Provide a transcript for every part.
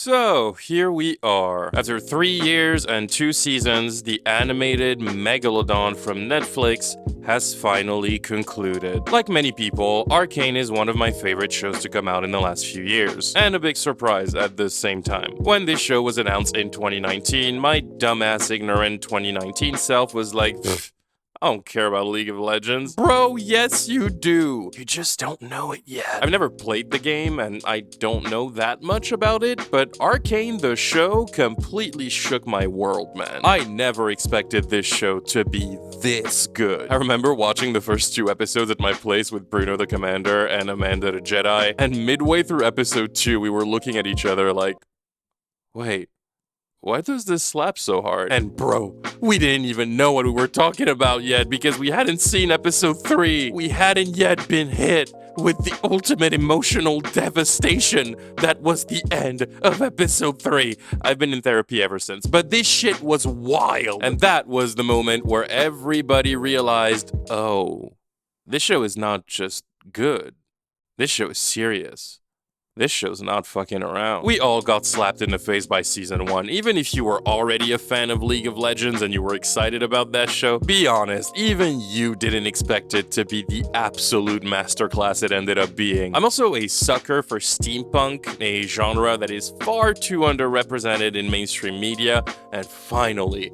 So, here we are. After 3 years and 2 seasons, the animated megalodon from Netflix has finally concluded. Like many people, ARCANE is one of my favorite shows to come out in the last few years, and a big surprise at the same time. When this show was announced in 2019, my dumbass ignorant 2019 self was like, I don't care about League of Legends. Bro, yes you do. You just don't know it yet. I've never played the game and I don't know that much about it, but ARCANE the show completely shook my world, man. I never expected this show to be this good. I remember watching the first 2 episodes at my place with Bruno the Commander and Amanda the Jedi, and midway through episode 2 we were looking at each other like, wait, why does this slap so hard? And bro, we didn't even know what we were talking about yet because we hadn't seen episode 3. We hadn't yet been hit with the ultimate emotional devastation that was the end of episode 3. I've been in therapy ever since, but this shit was wild. And that was the moment where everybody realized, oh, this show is not just good. This show is serious. This show's not fucking around. We all got slapped in the face by season 1. Even if you were already a fan of League of Legends and you were excited about that show, be honest, even you didn't expect it to be the absolute masterclass it ended up being. I'm also a sucker for steampunk, a genre that is far too underrepresented in mainstream media, and finally,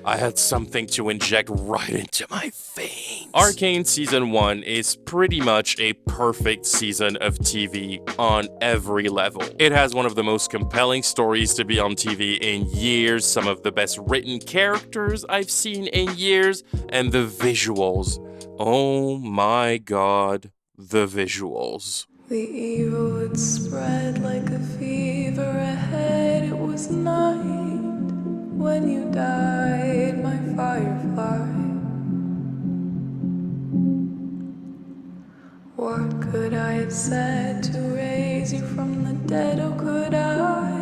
I had something to inject right into my veins. ARCANE Season 1 is pretty much a perfect season of TV on every level. It has one of the most compelling stories to be on TV in years, some of the best written characters I've seen in years, and the visuals. Oh my god, the visuals. The evil would spread like a fever ahead. It was night when you died, my firefly. What could I have said to raise you from the dead? Oh, could I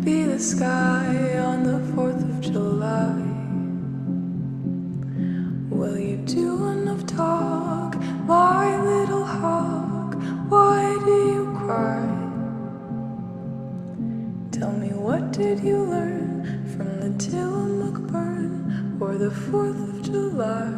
be the sky on the 4th of July? Will you do enough talk, my little hawk? Why do you cry? Tell me, what did you learn from the Tillamook burn or the 4th of July?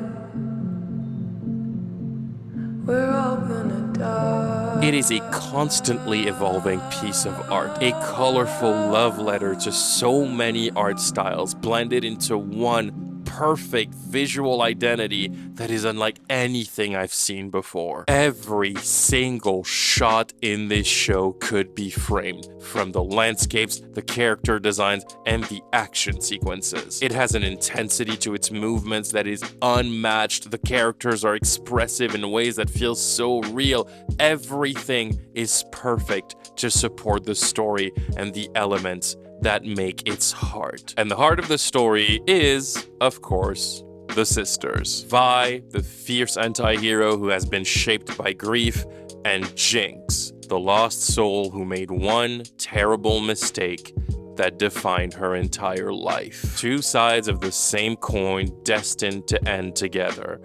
We're all gonna die. It is a constantly evolving piece of art, a colorful love letter to so many art styles blended into one perfect visual identity that is unlike anything I've seen before. Every single shot in this show could be framed, from the landscapes, the character designs, and the action sequences. It has an intensity to its movements that is unmatched. The characters are expressive in ways that feel so real. Everything is perfect to support the story and the elements that make its heart. And the heart of the story is, of course, the sisters. Vi, the fierce anti-hero who has been shaped by grief, and Jinx, the lost soul who made one terrible mistake that defined her entire life. 2 sides of the same coin destined to end together.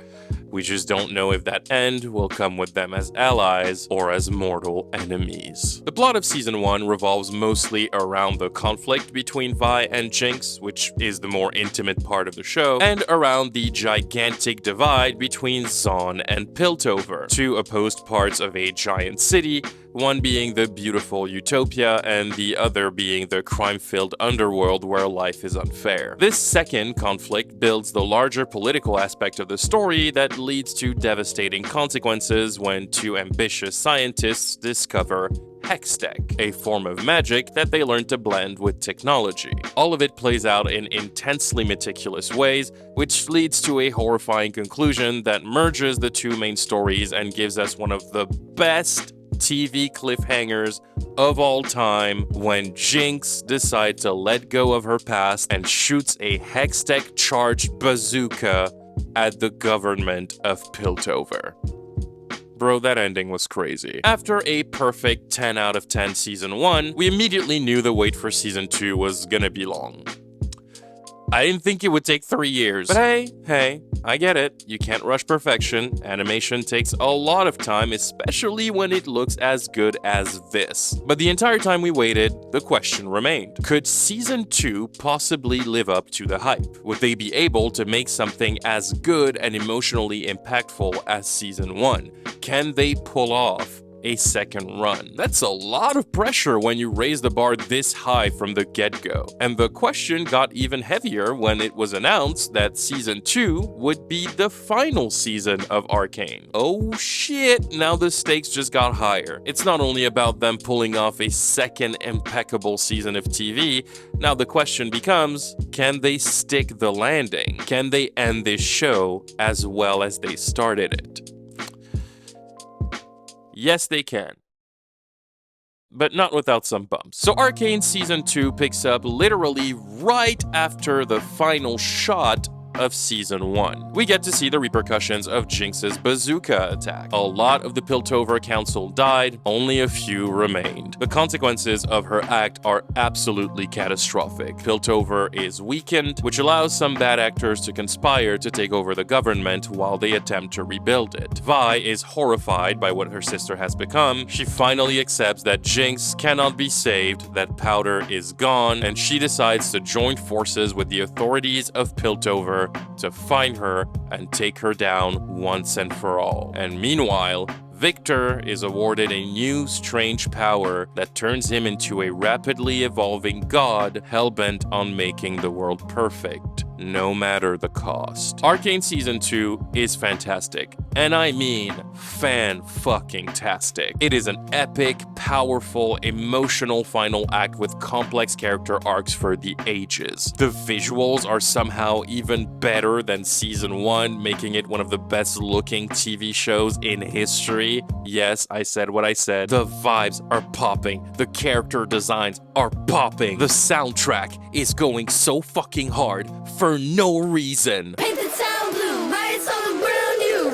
We just don't know if that end will come with them as allies or as mortal enemies. The plot of Season 1 revolves mostly around the conflict between Vi and Jinx, which is the more intimate part of the show, and around the gigantic divide between Zaun and Piltover, 2 opposed parts of a giant city, one being the beautiful utopia and the other being the crime-filled underworld where life is unfair. This second conflict builds the larger political aspect of the story that leads to devastating consequences when 2 ambitious scientists discover Hextech, a form of magic that they learn to blend with technology. All of it plays out in intensely meticulous ways, which leads to a horrifying conclusion that merges the 2 main stories and gives us one of the best TV cliffhangers of all time when Jinx decides to let go of her past and shoots a Hextech charged bazooka at the government of Piltover. Bro, that ending was crazy. After a perfect 10 out of 10 Season 1, we immediately knew the wait for Season 2 was gonna be long. I didn't think it would take 3 years. But hey, I get it. You can't rush perfection. Animation takes a lot of time, especially when it looks as good as this. But the entire time we waited, the question remained. Could Season 2 possibly live up to the hype? Would they be able to make something as good and emotionally impactful as Season 1? Can they pull off a second run? That's a lot of pressure when you raise the bar this high from the get-go. And the question got even heavier when it was announced that Season 2 would be the final season of ARCANE. Oh shit, now the stakes just got higher. It's not only about them pulling off a second impeccable season of TV, now the question becomes, can they stick the landing? Can they end this show as well as they started it? Yes, they can. But not without some bumps. So ARCANE Season 2 picks up literally right after the final shot of Season 1. We get to see the repercussions of Jinx's bazooka attack. A lot of the Piltover Council died, only a few remained. The consequences of her act are absolutely catastrophic. Piltover is weakened, which allows some bad actors to conspire to take over the government while they attempt to rebuild it. Vi is horrified by what her sister has become. She finally accepts that Jinx cannot be saved, that Powder is gone, and she decides to join forces with the authorities of Piltover to find her and take her down once and for all. And meanwhile, Victor is awarded a new strange power that turns him into a rapidly evolving god hell-bent on making the world perfect, no matter the cost. ARCANE Season 2 is fantastic, and I mean fan-fucking-tastic. It is an epic, powerful, emotional final act with complex character arcs for the ages. The visuals are somehow even better than Season 1, making it one of the best-looking TV shows in history. Yes, I said what I said. The vibes are popping. The character designs are popping. The soundtrack is going so fucking hard for no reason. Paint the town blue, lights all around you.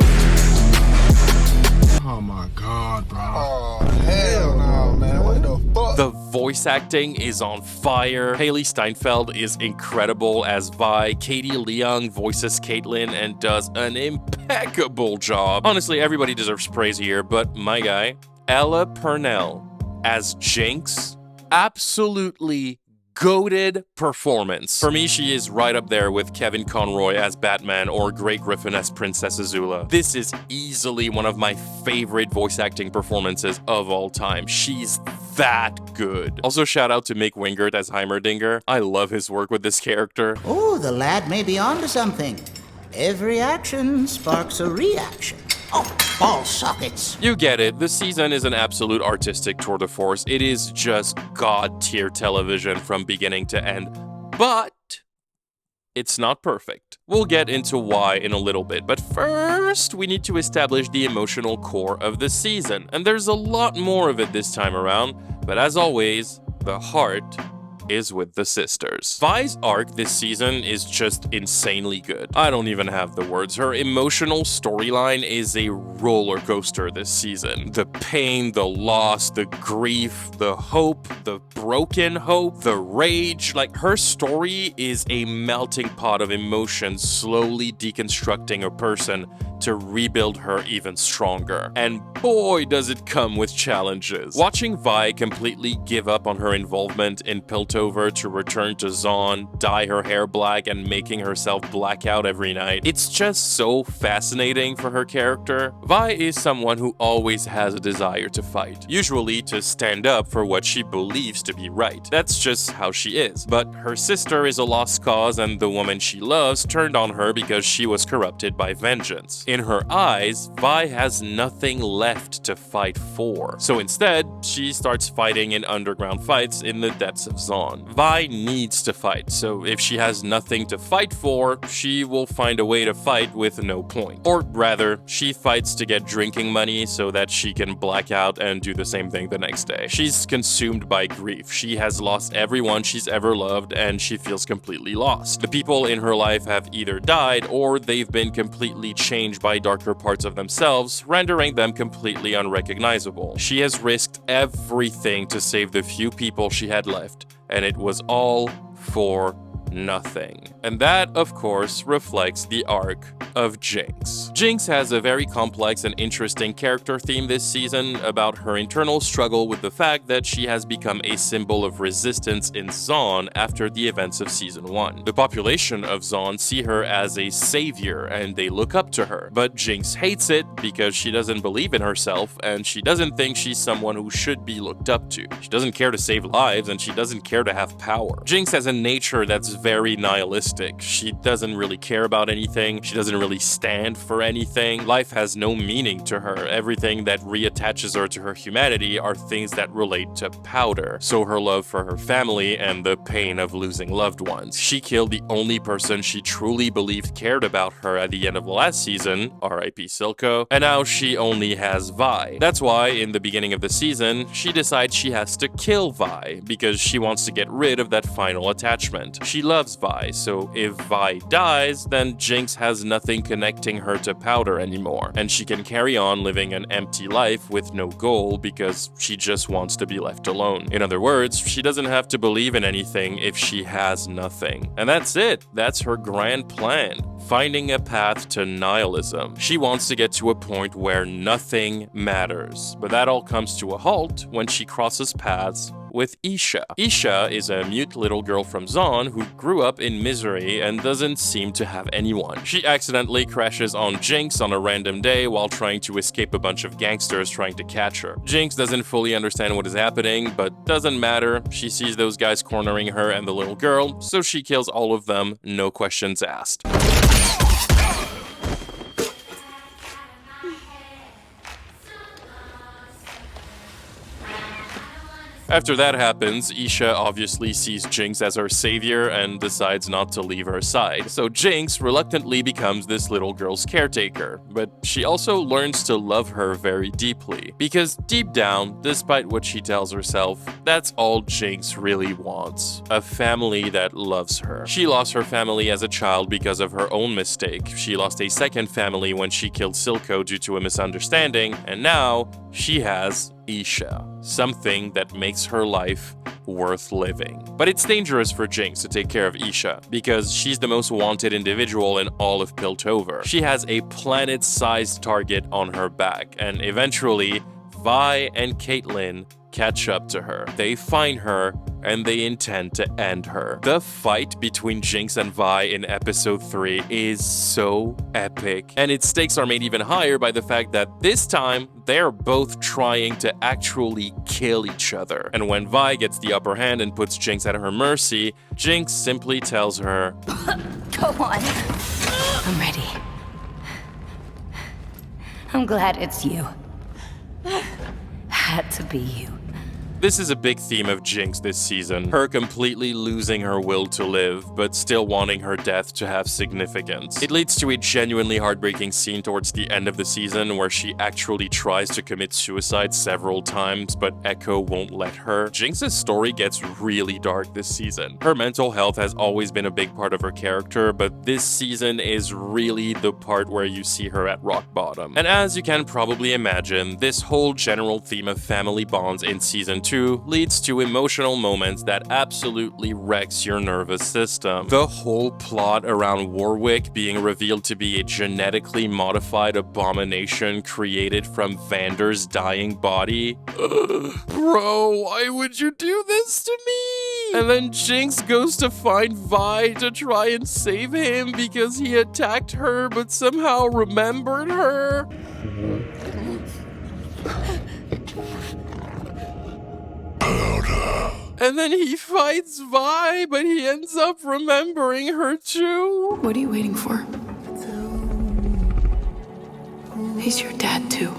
Oh my god, bro. Oh, hell no, man. What the fuck? The voice acting is on fire. Haley Steinfeld is incredible as Vi. Katie Leung voices Caitlyn and does an impeccable job. Honestly, everybody deserves praise here, but my guy, Ella Purnell as Jinx, absolutely goated performance. For me, she is right up there with Kevin Conroy as Batman or Grey Griffin as Princess Azula. This is easily one of my favorite voice acting performances of all time. She's that good. Also, shout out to Mick Wingert as Heimerdinger. I love his work with this character. Oh, the lad may be onto something. Every action sparks a reaction. Oh, ball sockets. You get it. This season is an absolute artistic tour de force. It is just god-tier television from beginning to end. But it's not perfect. We'll get into why in a little bit, but first we need to establish the emotional core of the season. And there's a lot more of it this time around, but as always, the heart is with the sisters. Vi's arc this season is just insanely good. I don't even have the words. Her emotional storyline is a roller coaster this season. The pain, the loss, the grief, the hope, the broken hope, the rage. Like, her story is a melting pot of emotions slowly deconstructing a person to rebuild her even stronger. And boy, does it come with challenges. Watching Vi completely give up on her involvement in Piltover to return to Zaun, dye her hair black, and making herself black out every night, it's just so fascinating for her character. Vi is someone who always has a desire to fight, usually to stand up for what she believes to be right. That's just how she is. But her sister is a lost cause, and the woman she loves turned on her because she was corrupted by vengeance. In her eyes, Vi has nothing left to fight for. So instead, she starts fighting in underground fights in the depths of Zaun. Vi needs to fight, so if she has nothing to fight for, she will find a way to fight with no point. Or rather, she fights to get drinking money so that she can black out and do the same thing the next day. She's consumed by grief. She has lost everyone she's ever loved, and she feels completely lost. The people in her life have either died or they've been completely changed by darker parts of themselves, rendering them completely unrecognizable. She has risked everything to save the few people she had left, and it was all for nothing. And that, of course, reflects the arc of Jinx. Jinx has a very complex and interesting character theme this season about her internal struggle with the fact that she has become a symbol of resistance in Zaun after the events of Season 1. The population of Zaun see her as a savior and they look up to her, but Jinx hates it because she doesn't believe in herself and she doesn't think she's someone who should be looked up to. She doesn't care to save lives and she doesn't care to have power. Jinx has a nature that's very nihilistic. She doesn't really care about anything. She doesn't really stand for anything. Life has no meaning to her. Everything that reattaches her to her humanity are things that relate to powder. So her love for her family and the pain of losing loved ones. She killed the only person she truly believed cared about her at the end of the last season, R.I.P. Silco, and now she only has Vi. That's why, in the beginning of the season, she decides she has to kill Vi, because she wants to get rid of that final attachment. She loves Vi, so if Vi dies, then Jinx has nothing connecting her to powder anymore, and she can carry on living an empty life with no goal because she just wants to be left alone. In other words, she doesn't have to believe in anything if she has nothing. And that's it. That's her grand plan. Finding a path to nihilism. She wants to get to a point where nothing matters. But that all comes to a halt when she crosses paths with Isha. Isha is a mute little girl from Zaun who grew up in misery and doesn't seem to have anyone. She accidentally crashes on Jinx on a random day while trying to escape a bunch of gangsters trying to catch her. Jinx doesn't fully understand what is happening, but doesn't matter. She sees those guys cornering her and the little girl, so she kills all of them, no questions asked. After that happens, Isha obviously sees Jinx as her savior and decides not to leave her side. So Jinx reluctantly becomes this little girl's caretaker, but she also learns to love her very deeply. Because deep down, despite what she tells herself, that's all Jinx really wants. A family that loves her. She lost her family as a child because of her own mistake. She lost a second family when she killed Silco due to a misunderstanding, and now she has Isha, something that makes her life worth living. But it's dangerous for Jinx to take care of Isha, because she's the most wanted individual in all of Piltover. She has a planet-sized target on her back, and eventually, Vi and Caitlyn catch up to her. They find her, and they intend to end her. The fight between Jinx and Vi in episode 3 is so epic, and its stakes are made even higher by the fact that this time, they're both trying to actually kill each other. And when Vi gets the upper hand and puts Jinx at her mercy, Jinx simply tells her, Go on. I'm ready. I'm glad it's you. Had to be you. This is a big theme of Jinx this season, her completely losing her will to live, but still wanting her death to have significance. It leads to a genuinely heartbreaking scene towards the end of the season where she actually tries to commit suicide several times, but Echo won't let her. Jinx's story gets really dark this season. Her mental health has always been a big part of her character, but this season is really the part where you see her at rock bottom. And as you can probably imagine, this whole general theme of family bonds in Season 2 leads to emotional moments that absolutely wrecks your nervous system. The whole plot around Warwick being revealed to be a genetically modified abomination created from Vander's dying body. Bro, why would you do this to me? And then Jinx goes to find Vi to try and save him because he attacked her but somehow remembered her. And then he fights Vi, but he ends up remembering her too. What are you waiting for? He's your dad too.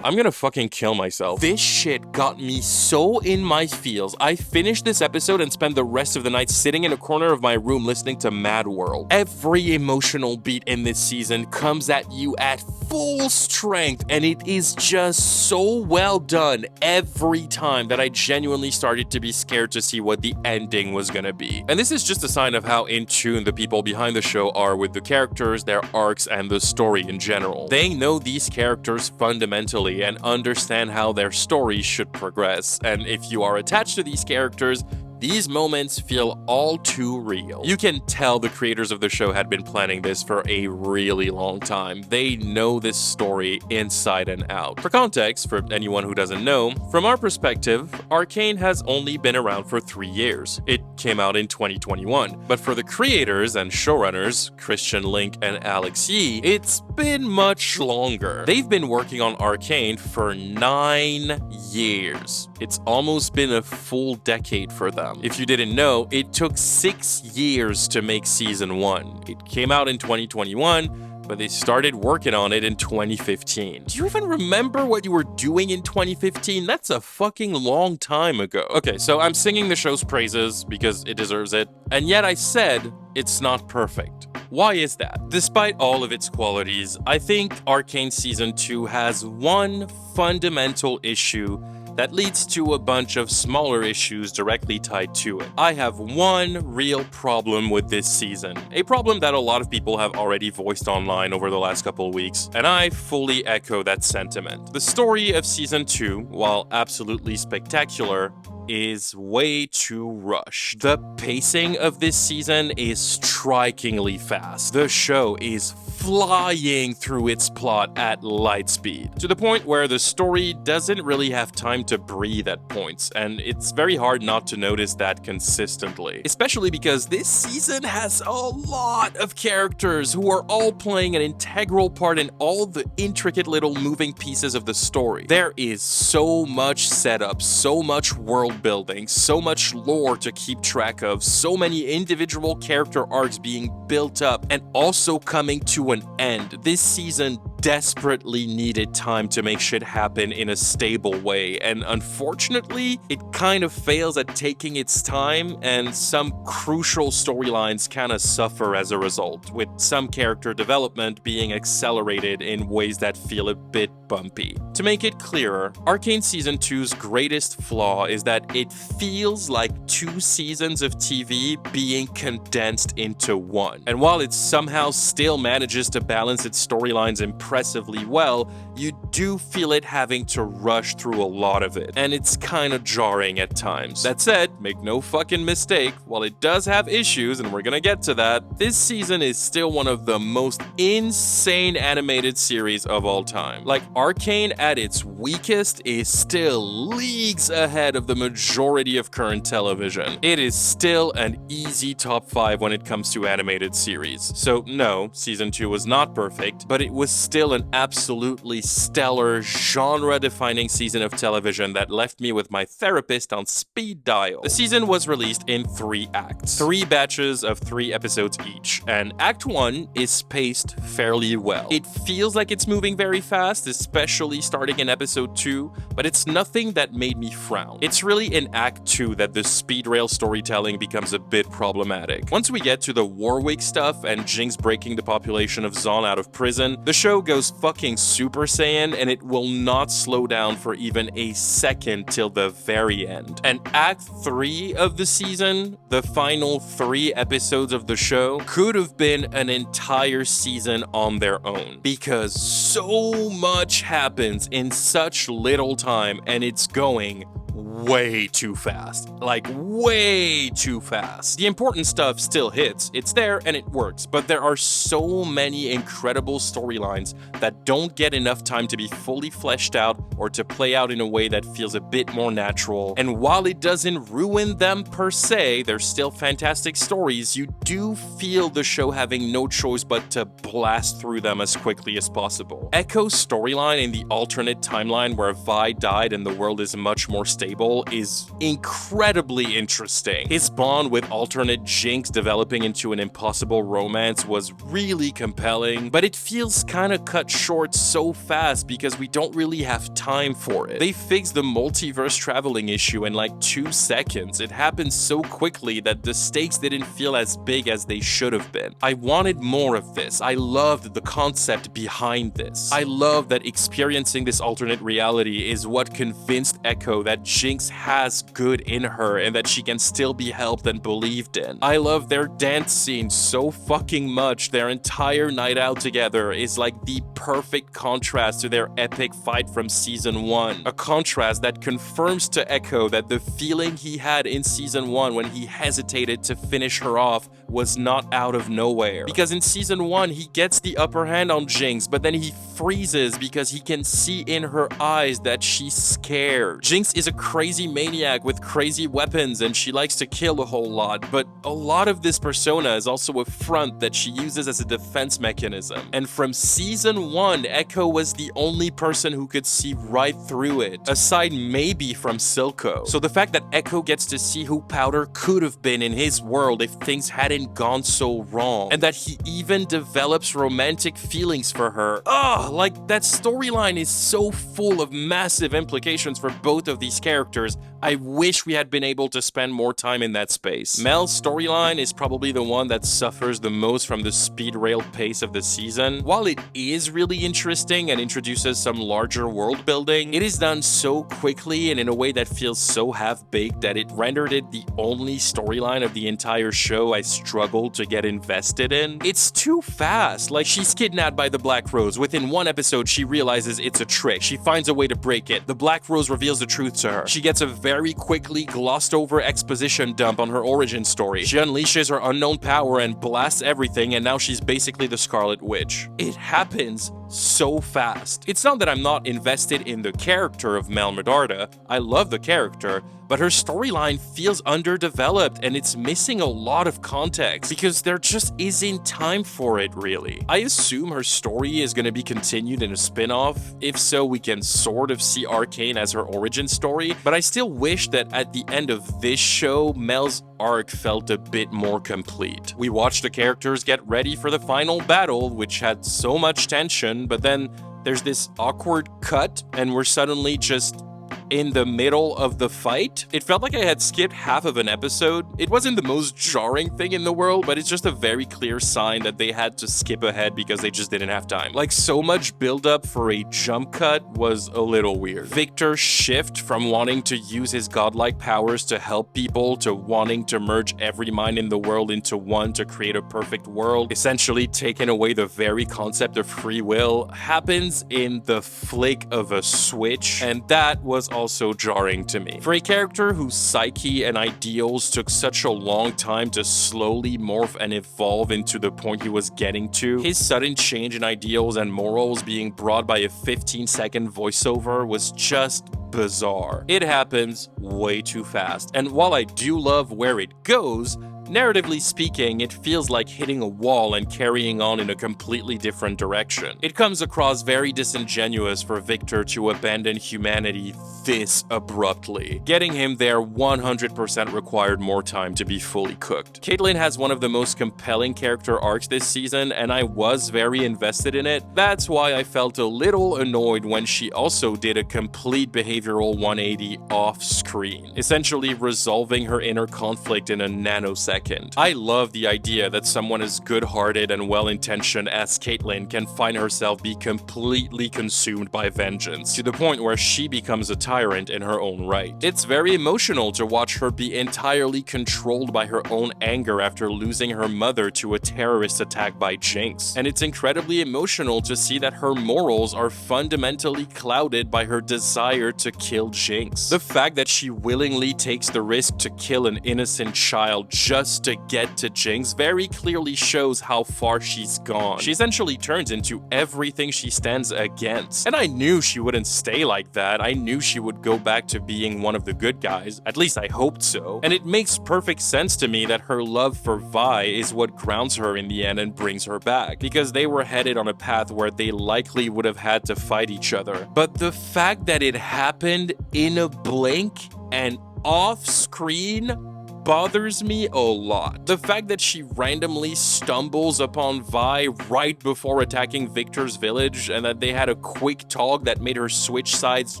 I'm gonna fucking kill myself. This shit got me so in my feels. I finished this episode and spent the rest of the night sitting in a corner of my room listening to Mad World. Every emotional beat in this season comes at you at full strength, and it is just so well done every time that I genuinely started to be scared to see what the ending was gonna be. And this is just a sign of how in tune the people behind the show are with the characters, their arcs, and the story in general. They know these characters fundamentally and understand how their stories should progress. And if you are attached to these characters, These moments feel all too real. You can tell the creators of the show had been planning this for a really long time. They know this story inside and out. For context, for anyone who doesn't know, from our perspective, ARCANE has only been around for 3 years. It came out in 2021. But for the creators and showrunners, Christian Link and Alex Yee, it's been much longer. They've been working on ARCANE for 9 years. It's almost been a full decade for them. If you didn't know, it took 6 years to make season 1. It came out in 2021, but they started working on it in 2015. Do you even remember what you were doing in 2015? That's a fucking long time ago. Okay, so I'm singing the show's praises because it deserves it, and yet I said it's not perfect. Why is that? Despite all of its qualities, I think ARCANE Season 2 has one fundamental issue that leads to a bunch of smaller issues directly tied to it. I have one real problem with this season, a problem that a lot of people have already voiced online over the last couple of weeks, and I fully echo that sentiment. The story of Season 2, while absolutely spectacular, is way too rushed. The pacing of this season is strikingly fast. The show is flying through its plot at light speed, to the point where the story doesn't really have time to breathe at points, and it's very hard not to notice that consistently. Especially because this season has a lot of characters who are all playing an integral part in all the intricate little moving pieces of the story. There is so much setup, so much world building, so much lore to keep track of, so many individual character arcs being built up and also coming to an end. This season desperately needed time to make shit happen in a stable way, and unfortunately, it kind of fails at taking its time, and some crucial storylines kind of suffer as a result, with some character development being accelerated in ways that feel a bit bumpy. To make it clearer, ARCANE Season 2's greatest flaw is that it feels like 2 seasons of TV being condensed into one. And while it somehow still manages to balance its storylines impressively well, you do feel it having to rush through a lot of it, and it's kind of jarring at times. That said, make no fucking mistake, while it does have issues, and we're gonna get to that, this season is still one of the most insane animated series of all time. Like, ARCANE at its weakest is still leagues ahead of the majority of current television. It is still an easy top 5 when it comes to animated series. So no, Season 2 was not perfect, but it was still an absolutely stellar, genre-defining season of television that left me with my therapist on speed dial. The season was released in 3 acts, 3 batches of 3 episodes each, and Act 1 is paced fairly well. It feels like it's moving very fast, especially starting in episode 2, but it's nothing that made me frown. It's really in Act 2 that the speed rail storytelling becomes a bit problematic. Once we get to the Warwick stuff and Jinx breaking the population of Zon out of prison, the show goes fucking Super Saiyan, and it will not slow down for even a second till the very end. And Act 3 of the season, the final 3 episodes of the show, could have been an entire season on their own, because so much happens in such little time, and it's going way too fast. Like, way too fast. The important stuff still hits, it's there and it works, but there are so many incredible storylines that don't get enough time to be fully fleshed out or to play out in a way that feels a bit more natural. And while it doesn't ruin them per se, they're still fantastic stories, you do feel the show having no choice but to blast through them as quickly as possible. Echo's storyline in the alternate timeline where Vi died and the world is much more stable is incredibly interesting. His bond with alternate Jinx developing into an impossible romance was really compelling, but it feels kinda cut short so fast because we don't really have time for it. They fixed the multiverse traveling issue in like 2 seconds. It happened so quickly that the stakes didn't feel as big as they should have been. I wanted more of this. I loved the concept behind this. I love that experiencing this alternate reality is what convinced Echo that Jinx has good in her and that she can still be helped and believed in. I love their dance scene so fucking much. Their entire night out together is like the perfect contrast to their epic fight from season 1. A contrast that confirms to Echo that the feeling he had in season 1 when he hesitated to finish her off was not out of nowhere. Because in season 1, he gets the upper hand on Jinx, but then he freezes because he can see in her eyes that she's scared. Jinx is a crazy maniac with crazy weapons and she likes to kill a whole lot, but a lot of this persona is also a front that she uses as a defense mechanism. And from season 1, Echo was the only person who could see right through it, aside maybe from Silco. So the fact that Echo gets to see who Powder could have been in his world if things hadn't gone so wrong, and that he even develops romantic feelings for her. Like that storyline is so full of massive implications for both of these characters. I wish we had been able to spend more time in that space. Mel's storyline is probably the one that suffers the most from the speed rail pace of the season. While it is really interesting and introduces some larger world building, it is done so quickly and in a way that feels so half-baked that it rendered it the only storyline of the entire show I struggled to get invested in. It's too fast. Like, she's kidnapped by the Black Rose. Within one episode, she realizes it's a trick. She finds a way to break it. The Black Rose reveals the truth to her. She gets a very quickly glossed over exposition dump on her origin story. She unleashes her unknown power and blasts everything, and now she's basically the Scarlet Witch. It happens so fast. It's not that I'm not invested in the character of Mel Medarda. I love the character, but her storyline feels underdeveloped and it's missing a lot of context because there just isn't time for it, really. I assume her story is going to be continued in a spin-off. If so, we can sort of see Arcane as her origin story, but I still wish that at the end of this show, Mel's arc felt a bit more complete. We watched the characters get ready for the final battle, which had so much tension, but then there's this awkward cut and we're suddenly just in the middle of the fight. It felt like I had skipped half of an episode. It wasn't the most jarring thing in the world, but it's just a very clear sign that they had to skip ahead because they just didn't have time. Like, so much buildup for a jump cut was a little weird. Victor's shift from wanting to use his godlike powers to help people to wanting to merge every mind in the world into one to create a perfect world, essentially taking away the very concept of free will, happens in the flick of a switch, and that was also jarring to me. For a character whose psyche and ideals took such a long time to slowly morph and evolve into the point he was getting to, his sudden change in ideals and morals being brought by a 15-second voiceover was just bizarre. It happens way too fast, and while I do love where it goes, narratively speaking, it feels like hitting a wall and carrying on in a completely different direction. It comes across very disingenuous for Victor to abandon humanity this abruptly. Getting him there 100% required more time to be fully cooked. Caitlyn has one of the most compelling character arcs this season, and I was very invested in it. That's why I felt a little annoyed when she also did a complete behavioral 180 off-screen, essentially resolving her inner conflict in a nanosecond. I love the idea that someone as good-hearted and well-intentioned as Caitlyn can find herself be completely consumed by vengeance, to the point where she becomes a tyrant in her own right. It's very emotional to watch her be entirely controlled by her own anger after losing her mother to a terrorist attack by Jinx, and it's incredibly emotional to see that her morals are fundamentally clouded by her desire to kill Jinx. The fact that she willingly takes the risk to kill an innocent child just to get to Jinx very clearly shows how far she's gone. She essentially turns into everything she stands against. And I knew she wouldn't stay like that. I knew she would go back to being one of the good guys. At least I hoped so. And it makes perfect sense to me that her love for Vi is what grounds her in the end and brings her back, because they were headed on a path where they likely would have had to fight each other. But the fact that it happened in a blink and off screen, bothers me a lot. The fact that she randomly stumbles upon Vi right before attacking Victor's village, and that they had a quick talk that made her switch sides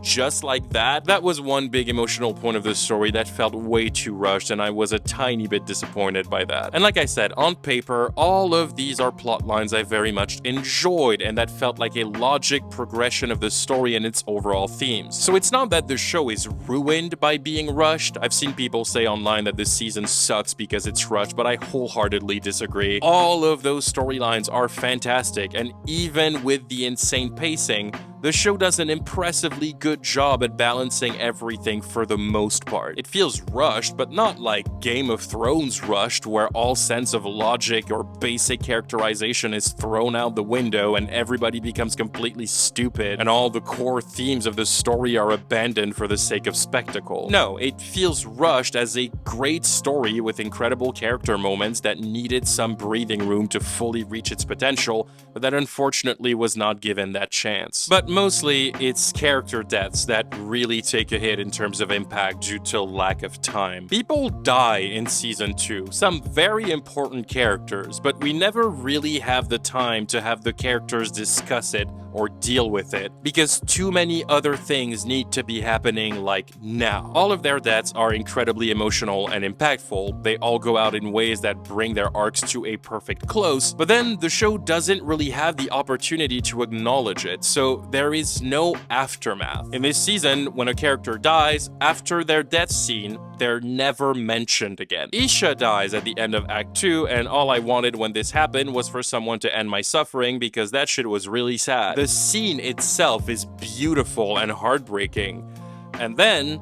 just like that, that was one big emotional point of the story that felt way too rushed, and I was a tiny bit disappointed by that. And like I said, on paper, all of these are plot lines I very much enjoyed, and that felt like a logic progression of the story and its overall themes. So it's not that the show is ruined by being rushed. I've seen people say online that this season sucks because it's rushed, but I wholeheartedly disagree. All of those storylines are fantastic, and even with the insane pacing, the show does an impressively good job at balancing everything for the most part. It feels rushed, but not like Game of Thrones rushed, where all sense of logic or basic characterization is thrown out the window and everybody becomes completely stupid and all the core themes of the story are abandoned for the sake of spectacle. No, it feels rushed as a great story with incredible character moments that needed some breathing room to fully reach its potential, but that unfortunately was not given that chance. But mostly, it's character deaths that really take a hit in terms of impact due to lack of time. People die in Season 2, some very important characters, but we never really have the time to have the characters discuss it or deal with it, because too many other things need to be happening like now. All of their deaths are incredibly emotional and impactful. They all go out in ways that bring their arcs to a perfect close, but then the show doesn't really have the opportunity to acknowledge it, so there is no aftermath. In this season, when a character dies, after their death scene, they're never mentioned again. Isha dies at the end of Act 2, and all I wanted when this happened was for someone to end my suffering because that shit was really sad. The scene itself is beautiful and heartbreaking. And then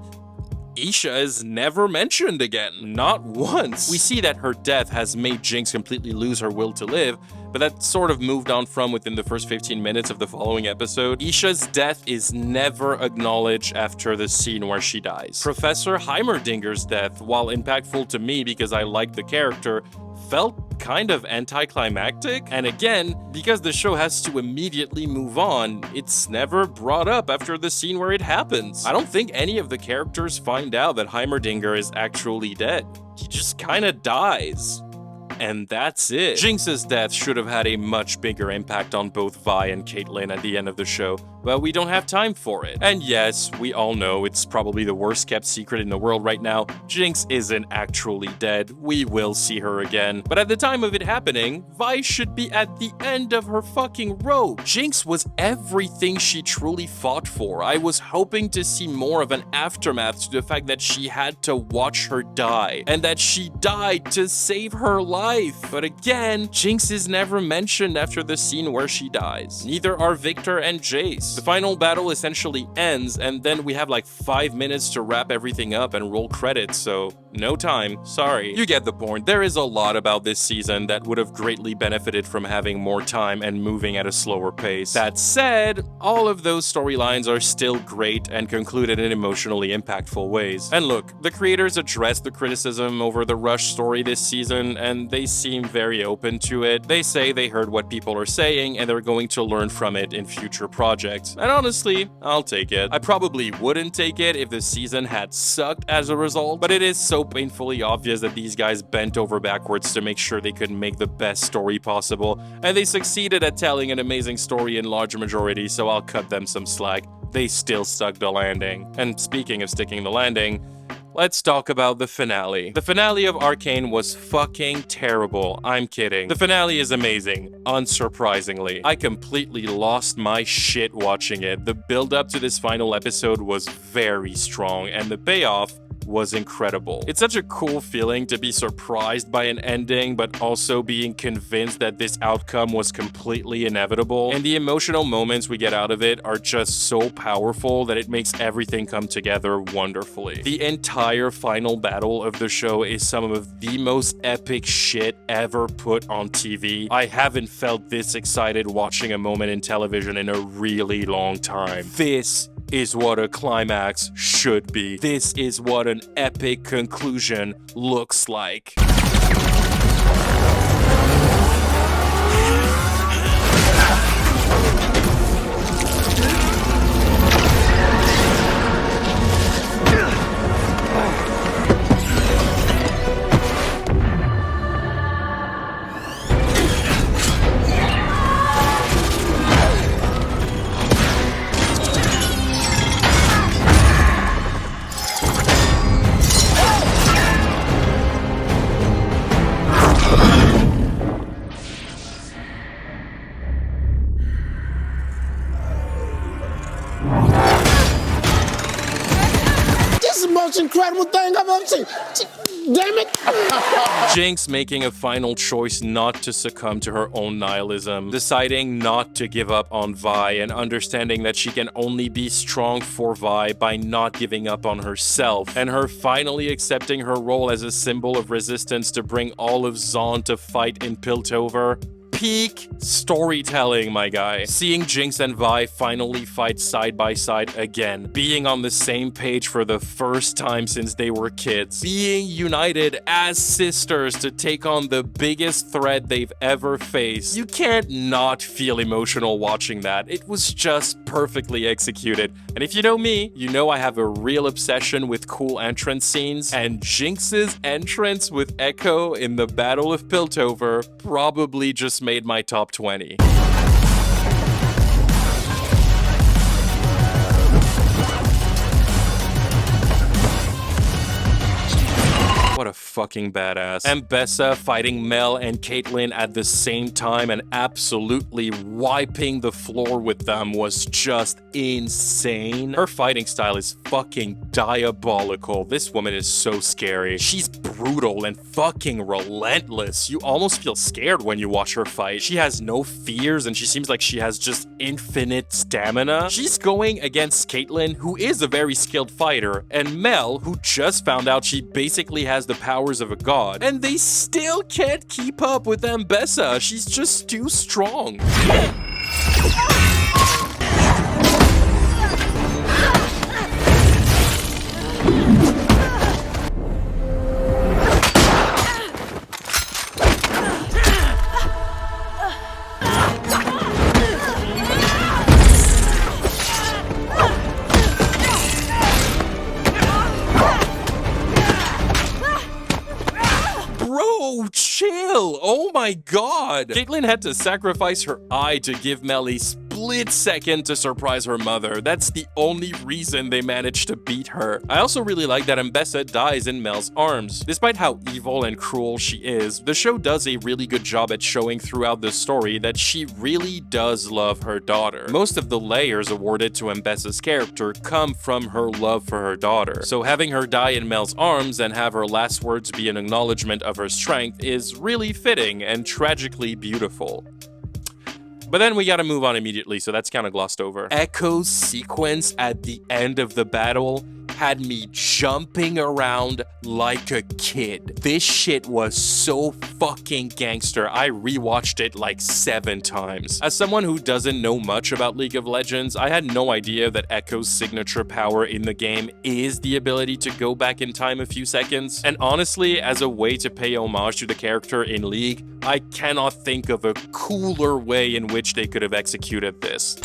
Isha is never mentioned again, not once. We see that her death has made Jinx completely lose her will to live, but that sort of moved on from within the first 15 minutes of the following episode. Isha's death is never acknowledged after the scene where she dies. Professor Heimerdinger's death, while impactful to me because I liked the character, felt kind of anticlimactic, and again, because the show has to immediately move on, it's never brought up after the scene where it happens. I don't think any of the characters find out that Heimerdinger is actually dead. He just kinda dies. And that's it. Jinx's death should have had a much bigger impact on both Vi and Caitlyn at the end of the show, but we don't have time for it. And yes, we all know it's probably the worst kept secret in the world right now. Jinx isn't actually dead. We will see her again. But at the time of it happening, Vi should be at the end of her fucking rope. Jinx was everything she truly fought for. I was hoping to see more of an aftermath to the fact that she had to watch her die, and that she died to save her life. But again, Jinx is never mentioned after the scene where she dies. Neither are Victor and Jace. The final battle essentially ends, and then we have like 5 minutes to wrap everything up and roll credits, so no time. Sorry. You get the point. There is a lot about this season that would have greatly benefited from having more time and moving at a slower pace. That said, all of those storylines are still great and concluded in emotionally impactful ways. And look, the creators addressed the criticism over the rush story this season, and they seem very open to it. They say they heard what people are saying and they're going to learn from it in future projects. And honestly, I'll take it. I probably wouldn't take it if the season had sucked as a result, but it is so painfully obvious that these guys bent over backwards to make sure they could make the best story possible, and they succeeded at telling an amazing story in large majority, so I'll cut them some slack. They still stuck the landing. And speaking of sticking the landing, let's talk about the finale. The finale of ARCANE was fucking terrible. I'm kidding. The finale is amazing, unsurprisingly. I completely lost my shit watching it. The build-up to this final episode was very strong, and the payoff was incredible. It's such a cool feeling to be surprised by an ending, but also being convinced that this outcome was completely inevitable. And the emotional moments we get out of it are just so powerful that it makes everything come together wonderfully. The entire final battle of the show is some of the most epic shit ever put on TV. I haven't felt this excited watching a moment in television in a really long time. This is what a climax should be. This is what an epic conclusion looks like. most incredible thing I've ever seen. Damn it. Jinx making a final choice not to succumb to her own nihilism, deciding not to give up on Vi, and understanding that she can only be strong for Vi by not giving up on herself, and her finally accepting her role as a symbol of resistance to bring all of Zaun to fight in Piltover. Peak storytelling, my guy. Seeing Jinx and Vi finally fight side by side again, being on the same page for the first time since they were kids, being united as sisters to take on the biggest threat they've ever faced. You can't not feel emotional watching that. It was just perfectly executed. And if you know me, you know I have a real obsession with cool entrance scenes, and Jinx's entrance with Echo in the Battle of Piltover probably just made my top 20. What a fucking badass. Mbessa fighting Mel and Caitlyn at the same time and absolutely wiping the floor with them was just insane. Her fighting style is fucking diabolical. This woman is so scary. She's brutal and fucking relentless. You almost feel scared when you watch her fight. She has no fears and she seems like she has just infinite stamina. She's going against Caitlyn, who is a very skilled fighter, and Mel, who just found out she basically has the powers of a god, and they still can't keep up with Mbessa. She's just too strong. Chill! Oh my god! Caitlyn had to sacrifice her eye to give Mel a split second to surprise her mother. That's the only reason they managed to beat her. I also really like that Mbessa dies in Mel's arms. Despite how evil and cruel she is, the show does a really good job at showing throughout the story that she really does love her daughter. Most of the layers awarded to Mbessa's character come from her love for her daughter. So having her die in Mel's arms and have her last words be an acknowledgement of her strength is really fitting and tragically beautiful. But then we gotta move on immediately, so that's kind of glossed over. Echo's sequence at the end of the battle had me jumping around like a kid. This shit was so fucking gangster. I rewatched it like 7 times. As someone who doesn't know much about League of Legends, I had no idea that Echo's signature power in the game is the ability to go back in time a few seconds. And honestly, as a way to pay homage to the character in League, I cannot think of a cooler way in which they could have executed this.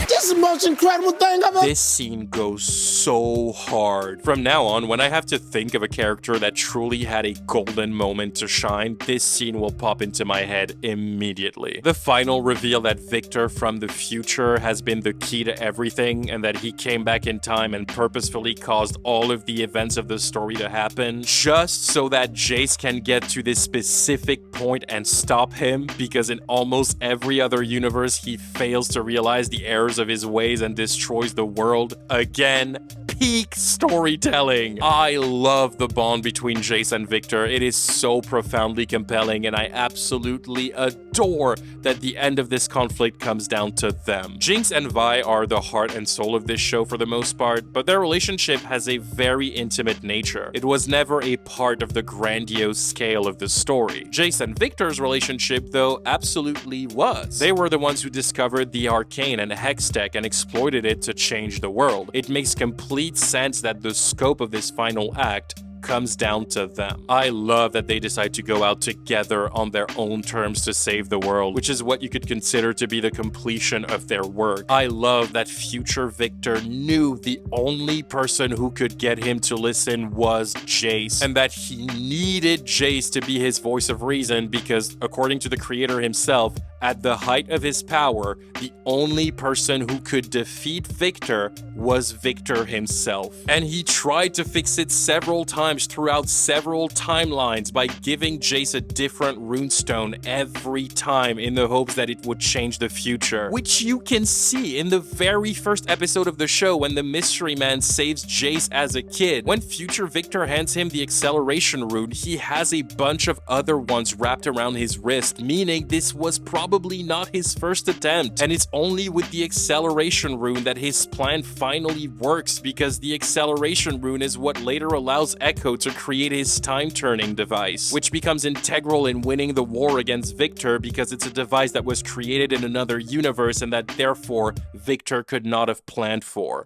This is the most incredible thing I've ever... This scene goes so hard. From now on, when I have to think of a character that truly had a golden moment to shine, this scene will pop into my head immediately. The final reveal that Victor from the future has been the key to everything, and that he came back in time and purposefully caused all of the events of the story to happen, just so that Jace can get to this specific point and stop him, because in almost every other universe, he fails to realize the errors of his ways and destroys the world. Again, peak storytelling. I love the bond between Jace and Victor. It is so profoundly compelling, and I absolutely adore that the end of this conflict comes down to them. Jinx and Vi are the heart and soul of this show for the most part, but their relationship has a very intimate nature. It was never a part of the grandiose scale of the story. Jace and Victor's relationship, though, absolutely was. They were the ones who discovered the ARCANE and Hex tech and exploited it to change the world. It makes complete sense that the scope of this final act comes down to them. I love that they decide to go out together on their own terms to save the world, which is what you could consider to be the completion of their work. I love that future Victor knew the only person who could get him to listen was Jace, and that he needed Jace to be his voice of reason because, according to the creator himself, at the height of his power, the only person who could defeat Victor was Victor himself. And he tried to fix it several times throughout several timelines by giving Jace a different runestone every time in the hopes that it would change the future. Which you can see in the very first episode of the show when the mystery man saves Jace as a kid. When future Victor hands him the acceleration rune, he has a bunch of other ones wrapped around his wrist, meaning this was probably not his first attempt. And it's only with the acceleration rune that his plan finally works, because the acceleration rune is what later allows Echo to create his time-turning device, which becomes integral in winning the war against Victor because it's a device that was created in another universe and that therefore Victor could not have planned for.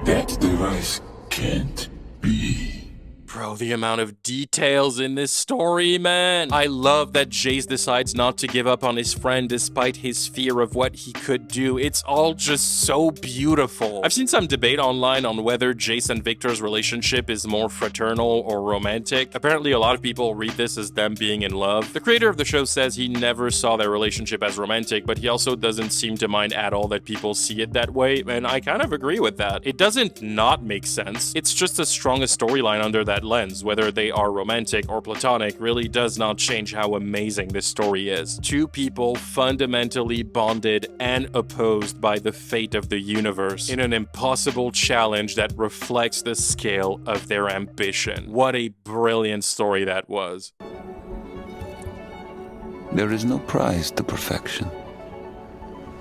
That device can't be. Bro, the amount of details in this story, man. I love that Jace decides not to give up on his friend despite his fear of what he could do. It's all just so beautiful. I've seen some debate online on whether Jace and Victor's relationship is more fraternal or romantic. Apparently, a lot of people read this as them being in love. The creator of the show says he never saw their relationship as romantic, but he also doesn't seem to mind at all that people see it that way, and I kind of agree with that. It doesn't not make sense. It's just as strong a storyline under that lens. Whether they are romantic or platonic really does not change how amazing this story is. Two people fundamentally bonded and opposed by the fate of the universe in an impossible challenge that reflects the scale of their ambition. What a brilliant story that was. There is no prize to perfection,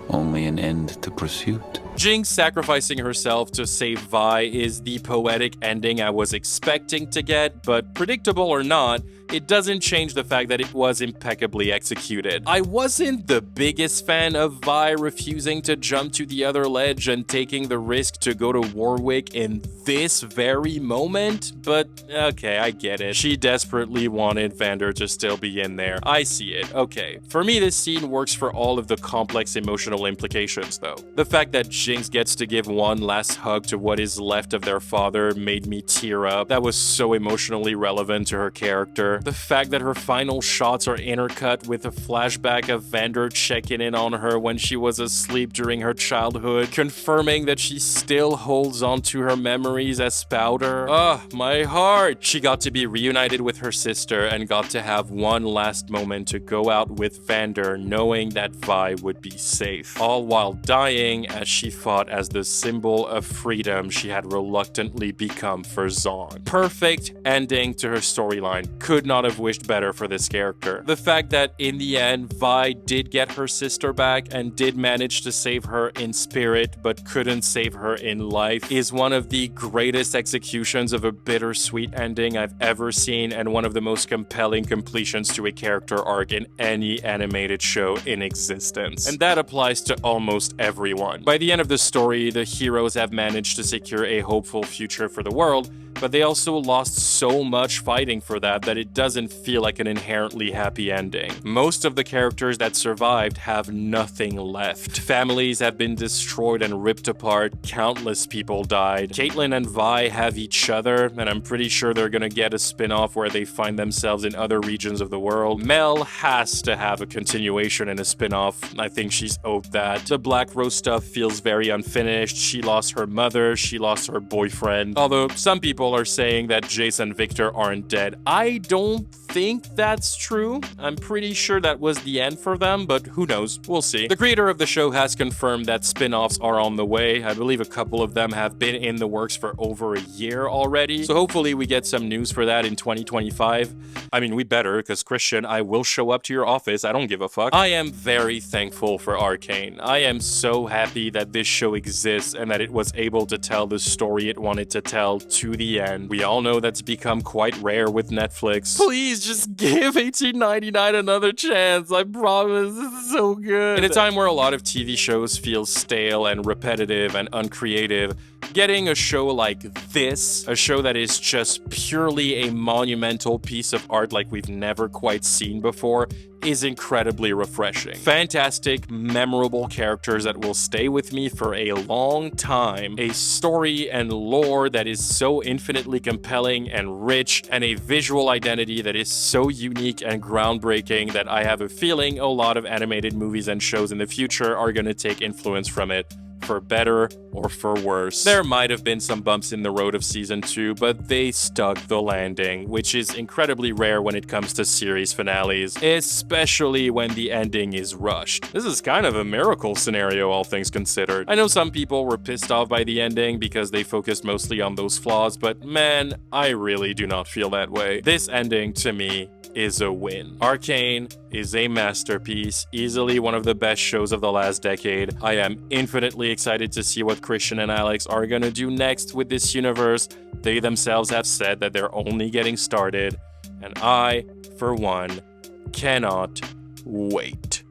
only an end to pursuit. Jinx sacrificing herself to save Vi is the poetic ending I was expecting to get, but predictable or not, it doesn't change the fact that it was impeccably executed. I wasn't the biggest fan of Vi refusing to jump to the other ledge and taking the risk to go to Warwick in this very moment, but okay, I get it. She desperately wanted Vander to still be in there. I see it. Okay. For me, this scene works for all of the complex emotional implications, though. The fact that Jinx gets to give one last hug to what is left of their father made me tear up. That was so emotionally relevant to her character. The fact that her final shots are intercut with a flashback of Vander checking in on her when she was asleep during her childhood, confirming that she still holds on to her memories as powder. My heart! She got to be reunited with her sister and got to have one last moment to go out with Vander, knowing that Vi would be safe, all while dying as she fought as the symbol of freedom she had reluctantly become for Zong. Perfect ending to her storyline. Could not have wished better for this character. The fact that in the end, Vi did get her sister back and did manage to save her in spirit but couldn't save her in life is one of the greatest executions of a bittersweet ending I've ever seen, and one of the most compelling completions to a character arc in any animated show in existence. And that applies to almost everyone. By the end of the story, the heroes have managed to secure a hopeful future for the world, but they also lost so much fighting for that it doesn't feel like an inherently happy ending. Most of the characters that survived have nothing left. Families have been destroyed and ripped apart, countless people died. Caitlyn and Vi have each other, and I'm pretty sure they're gonna get a spin-off where they find themselves in other regions of the world. Mel has to have a continuation and a spin-off. I think she's owed that. The Black Rose stuff feels very unfinished. She lost her mother, she lost her boyfriend. Although some people are saying that Jace and Victor aren't dead. I don't think that's true. I'm pretty sure that was the end for them, but who knows? We'll see. The creator of the show has confirmed that spin-offs are on the way. I believe a couple of them have been in the works for over a year already, so hopefully we get some news for that in 2025. I mean, we better, because Christian, I will show up to your office. I don't give a fuck. I am very thankful for Arcane. I am so happy that this show exists and that it was able to tell the story it wanted to tell to the end. We all know that's become quite rare with Netflix. Please just give 1899 another chance. I promise. This is so good. In a time where a lot of TV shows feel stale and repetitive and uncreative, Getting a show like this, a show that is just purely a monumental piece of art like we've never quite seen before, is incredibly refreshing. Fantastic, memorable characters that will stay with me for a long time, a story and lore that is so infinitely compelling and rich, and a visual identity that is so unique and groundbreaking that I have a feeling a lot of animated movies and shows in the future are going to take influence from it, for better or for worse. There might have been some bumps in the road of season 2, but they stuck the landing, which is incredibly rare when it comes to series finales, especially when the ending is rushed. This is kind of a miracle scenario, all things considered. I know some people were pissed off by the ending because they focused mostly on those flaws, but man, I really do not feel that way. This ending, to me, is a win. Arcane is a masterpiece, easily one of the best shows of the last decade. I am infinitely excited to see what Christian and Alex are gonna do next with this universe. They themselves have said that they're only getting started, and I, for one, cannot wait.